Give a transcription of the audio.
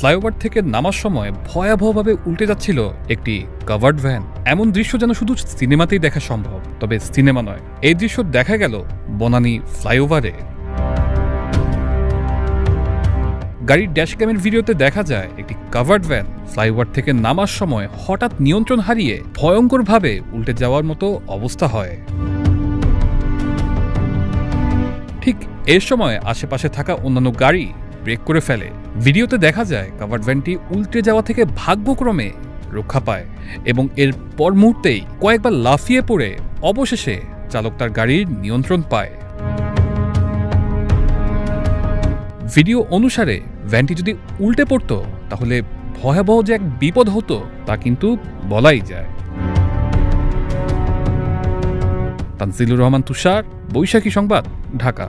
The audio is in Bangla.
ফ্লাইওভার থেকে নামার সময় ভয়াবহভাবে উল্টে যাচ্ছিল একটি কাভার্ড ভ্যান। এমন দৃশ্য যেন শুধু সিনেমাতেই দেখা সম্ভব, তবে সিনেমা নয়, এই দৃশ্য দেখা গেল বনানী ফ্লাইওভারে। গাড়ির ড্যাশক্যামের ভিডিওতে দেখা যায় একটি কাভার্ড ভ্যান ফ্লাইওভার থেকে নামার সময় হঠাৎ নিয়ন্ত্রণ হারিয়ে ভয়ঙ্করভাবে উল্টে যাওয়ার মতো অবস্থা হয়। ঠিক এর সময় আশেপাশে থাকা অন্যান্য গাড়ি ব্রেক করে ফেলে। ভিডিওতে দেখা যায় কাভার্ড ভ্যানটি উল্টে যাওয়া থেকে ভাগ্যক্রমে রক্ষা পায় এবং এর পর মুহূর্তেই কয়েকবার লাফিয়ে পড়ে অবশেষে চালক তার গাড়ির নিয়ন্ত্রণ পায়। ভিডিও অনুসারে ভ্যানটি যদি উল্টে পড়তো তাহলে ভয়াবহ যে এক বিপদ হতো তা কিন্তু বলাই যায়। তানজিলুর রহমান তুষার, বৈশাখী সংবাদ, ঢাকা।